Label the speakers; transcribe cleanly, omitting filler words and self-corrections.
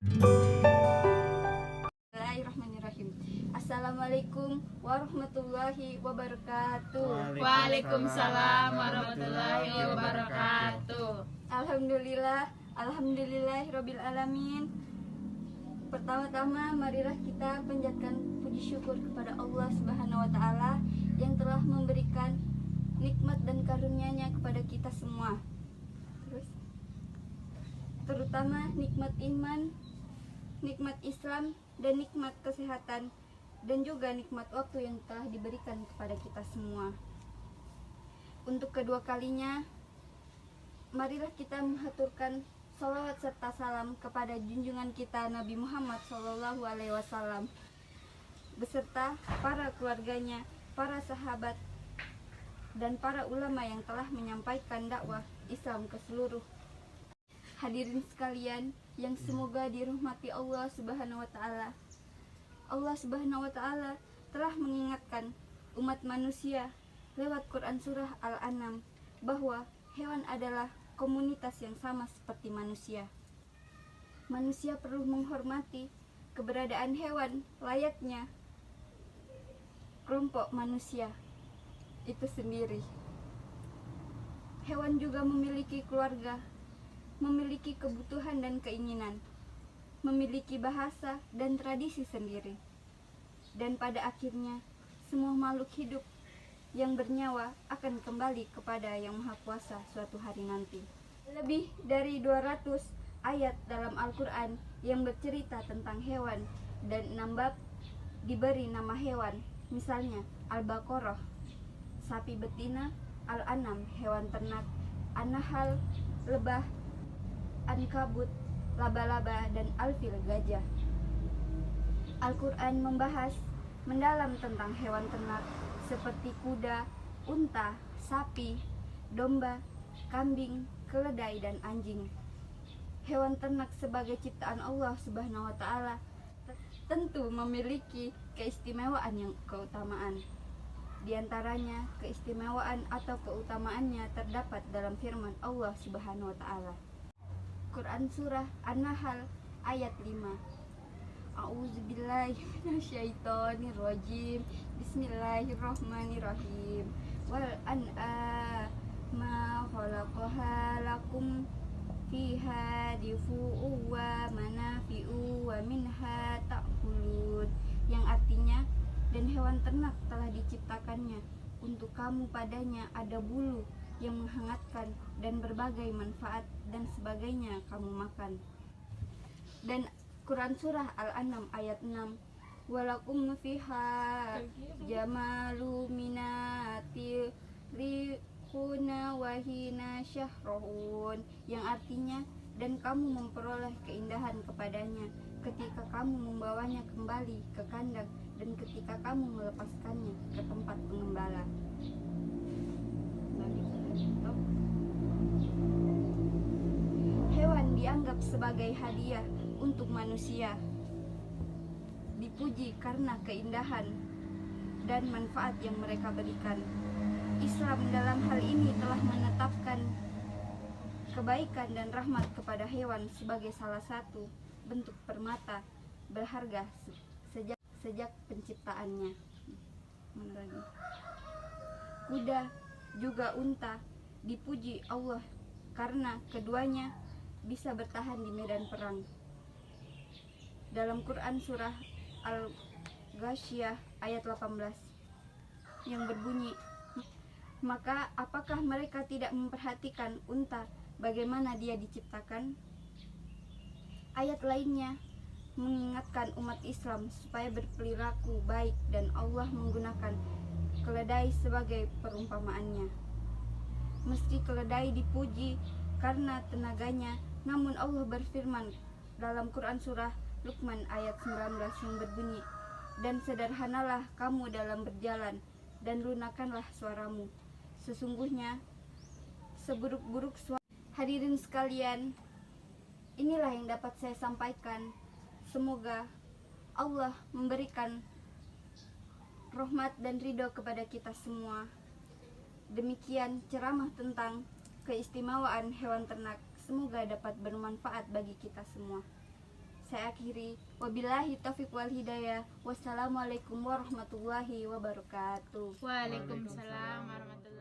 Speaker 1: Bismillahirrahmanirrahim. Assalamualaikum warahmatullahi wabarakatuh.
Speaker 2: Waalaikumsalam warahmatullahi wabarakatuh.
Speaker 1: Alhamdulillahirabbil alamin. Pertama-tama marilah kita panjatkan puji syukur kepada Allah Subhanahu wa taala yang telah memberikan nikmat dan karunia-Nya kepada kita semua. Terutama nikmat iman, nikmat Islam, dan nikmat kesehatan, dan juga nikmat waktu yang telah diberikan kepada kita semua. Untuk kedua kalinya, marilah kita mengaturkan salawat serta salam kepada junjungan kita Nabi Muhammad SAW beserta para keluarganya, para sahabat, dan para ulama yang telah menyampaikan dakwah Islam ke seluruh hadirin sekalian yang semoga dirahmati Allah Subhanahu wa taala. Allah Subhanahu wa taala telah mengingatkan umat manusia lewat Quran surah Al-An'am bahwa hewan adalah komunitas yang sama seperti manusia. Manusia perlu menghormati keberadaan hewan layaknya kelompok manusia itu sendiri. Hewan juga memiliki keluarga, memiliki kebutuhan dan keinginan, memiliki bahasa dan tradisi sendiri. Dan pada akhirnya, semua makhluk hidup yang bernyawa akan kembali kepada Yang Maha Kuasa suatu hari nanti. Lebih dari 200 ayat dalam Al-Quran yang bercerita tentang hewan, dan 6 bab diberi nama hewan. Misalnya Al-Baqarah, sapi betina; Al-An'am, hewan ternak; An-Nahl, lebah; Ankabut, laba-laba; dan Al-Fil, gajah. Al-Quran membahas mendalam tentang hewan ternak seperti kuda, unta, sapi, domba, kambing, keledai, dan anjing. Hewan ternak sebagai ciptaan Allah Subhanahu wa taala tentu memiliki keistimewaan yang keutamaan. Di antaranya keistimewaan atau keutamaannya terdapat dalam firman Allah Subhanahu wa taala. Quran surah An-Nahl ayat 5. A'udzubillahi minasyaitonirrajim. Bismillahirrahmanirrahim. Wal an'ama khalaqaha lakum fiha dif'u wa manafi'u wa minha ta'kulun, yang artinya, dan hewan ternak telah diciptakannya untuk kamu, padanya ada bulu yang menghangatkan dan berbagai manfaat dan sebagainya kamu makan. Dan Quran surah Al-An'am ayat 6. Walakum fiha jamalu minati rihuna wahina syahrahun, yang artinya, dan kamu memperoleh keindahan kepadanya ketika kamu membawanya kembali ke kandang dan ketika kamu melepaskannya ke tempat pengembala. Hewan dianggap sebagai hadiah untuk manusia, dipuji karena keindahan dan manfaat yang mereka berikan. Islam dalam hal ini telah menetapkan kebaikan dan rahmat kepada hewan sebagai salah satu bentuk permata berharga sejak penciptaannya. Kuda juga unta dipuji Allah karena keduanya bisa bertahan di medan perang. Dalam Quran surah Al-Ghasyiyah ayat 18 yang berbunyi, maka apakah mereka tidak memperhatikan unta bagaimana dia diciptakan? Ayat lainnya mengingatkan umat Islam supaya berperilaku baik, dan Allah menggunakan keledai sebagai perumpamaannya. Meski keledai dipuji karena tenaganya, namun Allah berfirman dalam Quran surah Luqman ayat 19 yang berbunyi, dan sederhanalah kamu dalam berjalan, dan lunakkanlah suaramu. Sesungguhnya seburuk-buruk suara. Hadirin sekalian, inilah yang dapat saya sampaikan. Semoga Allah memberikan rahmat dan ridho kepada kita semua. Demikian ceramah tentang keistimewaan hewan ternak. Semoga dapat bermanfaat bagi kita semua. Saya akhiri. Wabillahi taufiq wal hidayah. Wassalamualaikum warahmatullahi wabarakatuh.
Speaker 2: Waalaikumsalam warahmatullahi